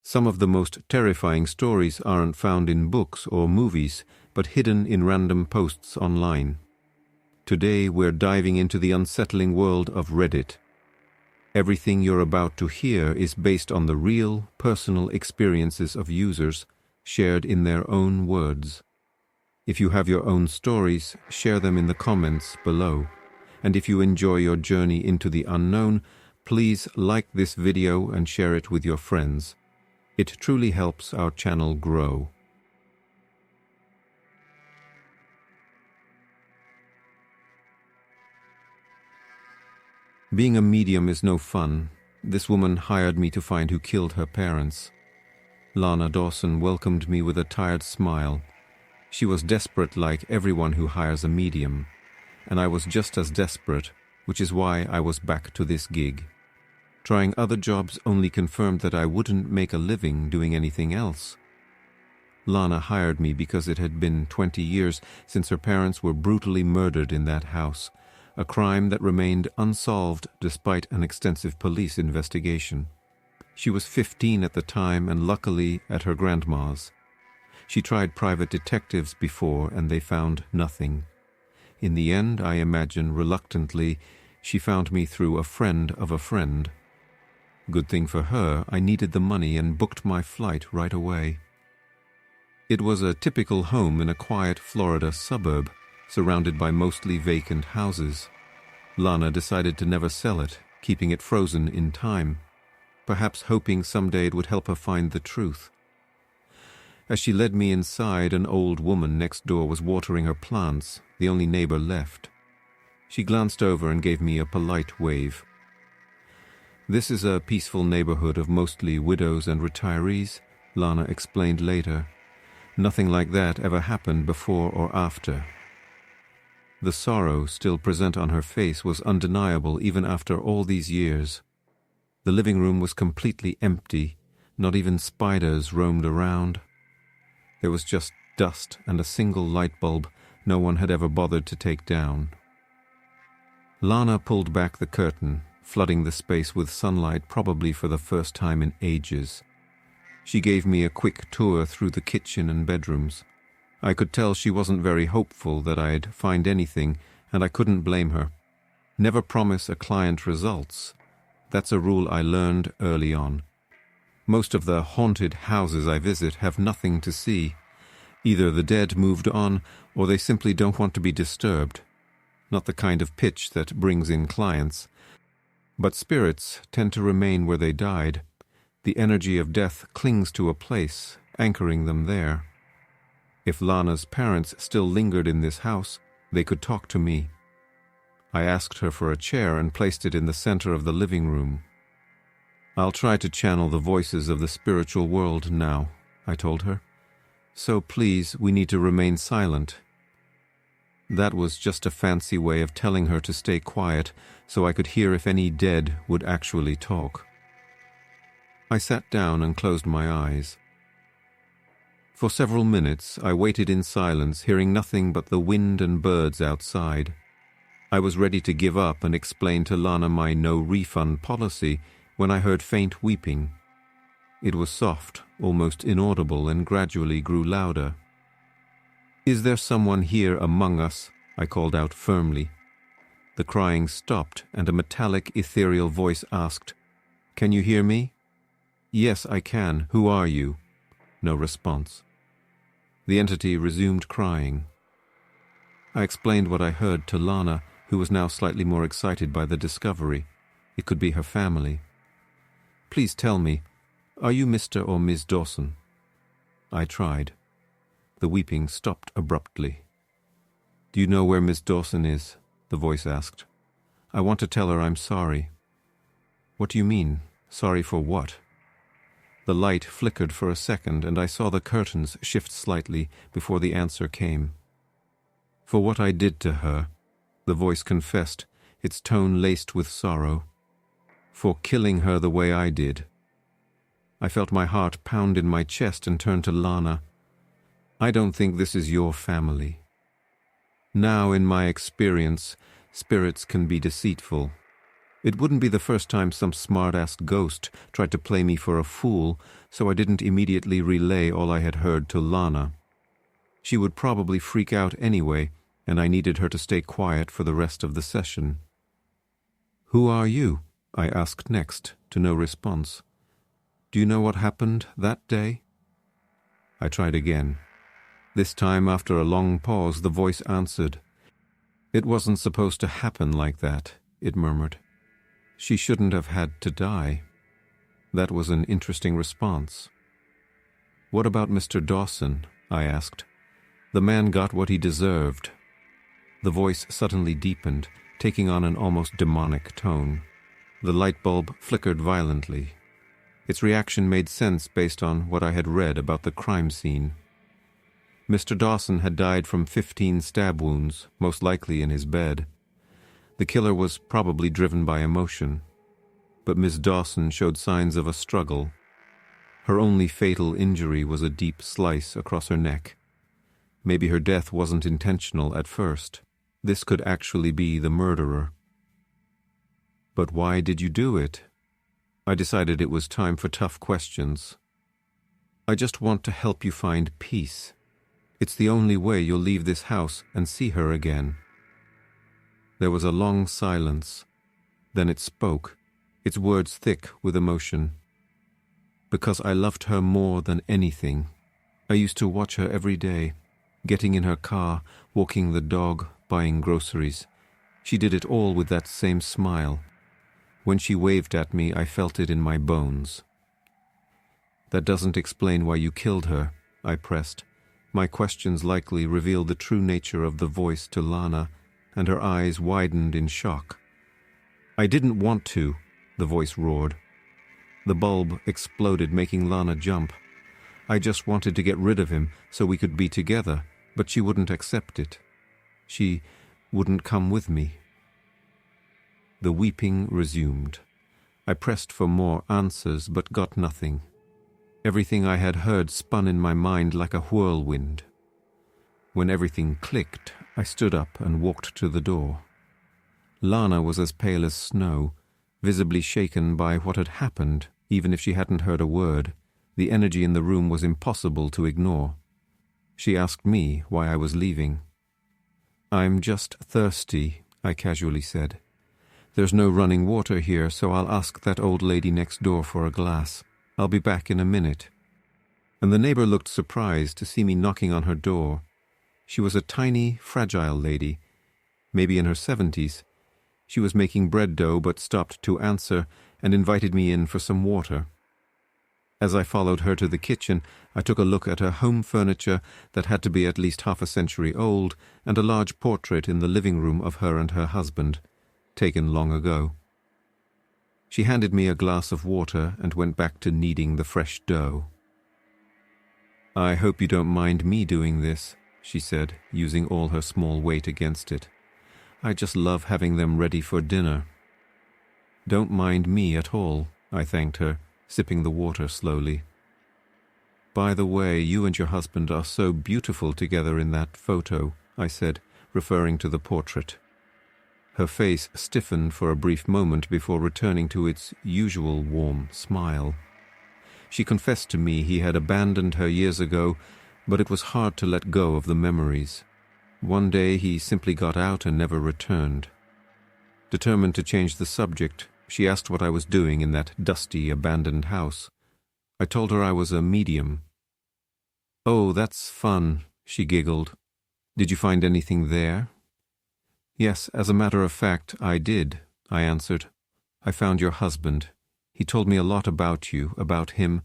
Some of the most terrifying stories aren't found in books or movies, but hidden in random posts online. Today we're diving into the unsettling world of Reddit. Everything you're about to hear is based on the real, personal experiences of users, shared in their own words. If you have your own stories, share them in the comments below. And if you enjoy your journey into the unknown, please like this video and share it with your friends. It truly helps our channel grow. Being a medium is no fun. This woman hired me to find who killed her parents. Lana Dawson welcomed me with a tired smile. She was desperate like everyone who hires a medium, and I was just as desperate, which is why I was back to this gig. Trying other jobs only confirmed that I wouldn't make a living doing anything else. Lana hired me because it had been 20 years since her parents were brutally murdered in that house, a crime that remained unsolved despite an extensive police investigation. She was 15 at the time and luckily at her grandma's. She tried private detectives before and they found nothing. In the end, I imagine reluctantly, she found me through a friend of a friend. Good thing for her, I needed the money and booked my flight right away. It was a typical home in a quiet Florida suburb, surrounded by mostly vacant houses. Lana decided to never sell it, keeping it frozen in time, perhaps hoping someday it would help her find the truth. As she led me inside, an old woman next door was watering her plants, the only neighbor left. She glanced over and gave me a polite wave. "This is a peaceful neighborhood of mostly widows and retirees," Lana explained later. "Nothing like that ever happened before or after." The sorrow still present on her face was undeniable even after all these years. The living room was completely empty, not even spiders roamed around. There was just dust and a single light bulb no one had ever bothered to take down. Lana pulled back the curtain, flooding the space with sunlight probably for the first time in ages. She gave me a quick tour through the kitchen and bedrooms. I could tell she wasn't very hopeful that I'd find anything, and I couldn't blame her. Never promise a client results. That's a rule I learned early on. Most of the haunted houses I visit have nothing to see. Either the dead moved on, or they simply don't want to be disturbed. Not the kind of pitch that brings in clients. But spirits tend to remain where they died. The energy of death clings to a place, anchoring them there. If Lana's parents still lingered in this house, they could talk to me. I asked her for a chair and placed it in the center of the living room. "I'll try to channel the voices of the spiritual world now," I told her. "So please, we need to remain silent." That was just a fancy way of telling her to stay quiet so I could hear if any dead would actually talk. I sat down and closed my eyes. For several minutes, I waited in silence, hearing nothing but the wind and birds outside. I was ready to give up and explain to Lana my no-refund policy when I heard faint weeping. It was soft, almost inaudible, and gradually grew louder. "Is there someone here among us?" I called out firmly. The crying stopped, and a metallic, ethereal voice asked, "Can you hear me?" "Yes, I can. Who are you?" No response. The entity resumed crying. I explained what I heard to Lana, who was now slightly more excited by the discovery. It could be her family. "Please tell me, are you Mr. or Ms. Dawson?" I tried. The weeping stopped abruptly. "Do you know where Miss Dawson is?" the voice asked. "I want to tell her I'm sorry." "What do you mean? Sorry for what?" The light flickered for a second, and I saw the curtains shift slightly before the answer came. "For what I did to her," the voice confessed, its tone laced with sorrow. "For killing her the way I did." I felt my heart pound in my chest and turned to Lana. "I don't think this is your family. Now, in my experience, spirits can be deceitful. It wouldn't be the first time some smart-ass ghost tried to play me for a fool, so I didn't immediately relay all I had heard to Lana. She would probably freak out anyway, and I needed her to stay quiet for the rest of the session. "Who are you?" I asked next, to no response. "Do you know what happened that day?" I tried again. This time, after a long pause, the voice answered. "It wasn't supposed to happen like that," it murmured. "She shouldn't have had to die." That was an interesting response. "What about Mr. Dawson?" I asked. "The man got what he deserved." The voice suddenly deepened, taking on an almost demonic tone. The light bulb flickered violently. Its reaction made sense based on what I had read about the crime scene. Mr. Dawson had died from 15 stab wounds, most likely in his bed. The killer was probably driven by emotion. But Miss Dawson showed signs of a struggle. Her only fatal injury was a deep slice across her neck. Maybe her death wasn't intentional at first. This could actually be the murderer. "But why did you do it?" I decided it was time for tough questions. "I just want to help you find peace. It's the only way you'll leave this house and see her again." There was a long silence. Then it spoke, its words thick with emotion. "Because I loved her more than anything. I used to watch her every day, getting in her car, walking the dog, buying groceries. She did it all with that same smile. When she waved at me, I felt it in my bones." "That doesn't explain why you killed her," I pressed. My questions likely revealed the true nature of the voice to Lana, and her eyes widened in shock. "I didn't want to," the voice roared. The bulb exploded, making Lana jump. "I just wanted to get rid of him so we could be together, but she wouldn't accept it. She wouldn't come with me." The weeping resumed. I pressed for more answers, but got nothing. Everything I had heard spun in my mind like a whirlwind. When everything clicked, I stood up and walked to the door. Lana was as pale as snow, visibly shaken by what had happened, even if she hadn't heard a word. The energy in the room was impossible to ignore. She asked me why I was leaving. "I'm just thirsty," I casually said. "There's no running water here, so I'll ask that old lady next door for a glass. I'll be back in a minute." And the neighbor looked surprised to see me knocking on her door. She was a tiny, fragile lady, maybe in her 70s. She was making bread dough but stopped to answer and invited me in for some water. As I followed her to the kitchen, I took a look at her home furniture that had to be at least half a century old and a large portrait in the living room of her and her husband, taken long ago. She handed me a glass of water and went back to kneading the fresh dough. "I hope you don't mind me doing this," she said, using all her small weight against it. "I just love having them ready for dinner." "Don't mind me at all," I thanked her, sipping the water slowly. "By the way, you and your husband are so beautiful together in that photo," I said, referring to the portrait. Her face stiffened for a brief moment before returning to its usual warm smile. She confessed to me he had abandoned her years ago, but it was hard to let go of the memories. One day he simply got out and never returned. Determined to change the subject, she asked what I was doing in that dusty, abandoned house. I told her I was a medium. "Oh, that's fun," she giggled. "Did you find anything there?" "Yes, as a matter of fact, I did," I answered. "I found your husband. He told me a lot about you, about him,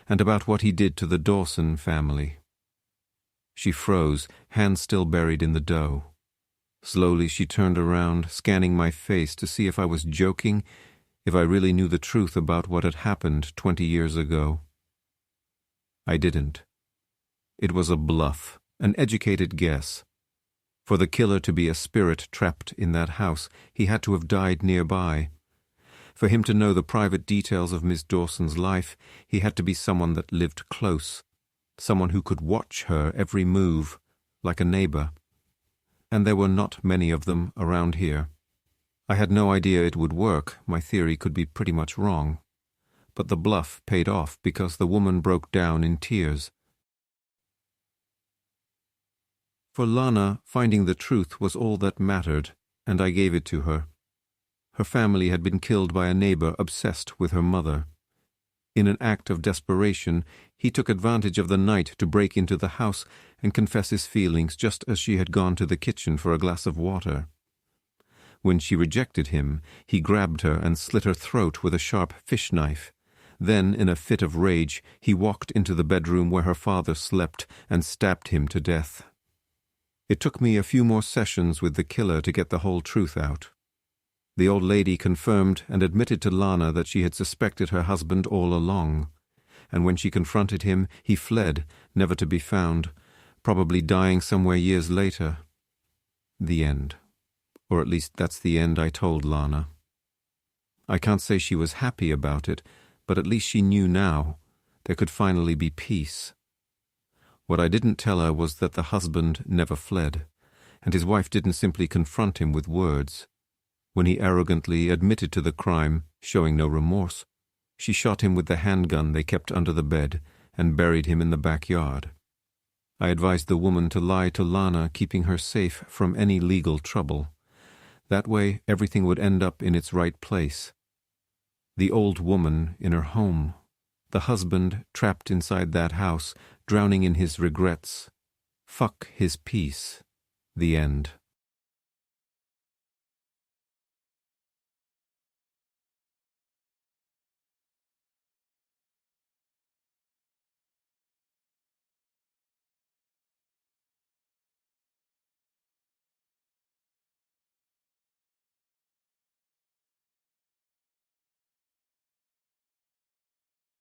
and about what he did to the Dawson family." She froze, hands still buried in the dough. Slowly she turned around, scanning my face to see if I was joking, if I really knew the truth about what had happened 20 years ago. I didn't. It was a bluff, an educated guess. For the killer to be a spirit trapped in that house, he had to have died nearby. For him to know the private details of Miss Dawson's life, he had to be someone that lived close, someone who could watch her every move, like a neighbor. And there were not many of them around here. I had no idea it would work. My theory could be pretty much wrong. But the bluff paid off because the woman broke down in tears. For Lana, finding the truth was all that mattered, and I gave it to her. Her family had been killed by a neighbor obsessed with her mother. In an act of desperation, he took advantage of the night to break into the house and confess his feelings just as she had gone to the kitchen for a glass of water. When she rejected him, he grabbed her and slit her throat with a sharp fish knife. Then, in a fit of rage, he walked into the bedroom where her father slept and stabbed him to death. It took me a few more sessions with the killer to get the whole truth out. The old lady confirmed and admitted to Lana that she had suspected her husband all along, and when she confronted him, he fled, never to be found, probably dying somewhere years later. The end. Or at least that's the end I told Lana. I can't say she was happy about it, but at least she knew now there could finally be peace. What I didn't tell her was that the husband never fled, and his wife didn't simply confront him with words. When he arrogantly admitted to the crime, showing no remorse, she shot him with the handgun they kept under the bed and buried him in the backyard. I advised the woman to lie to Lana, keeping her safe from any legal trouble. That way, everything would end up in its right place. The old woman in her home, the husband trapped inside that house, drowning in his regrets. Fuck his peace. The end.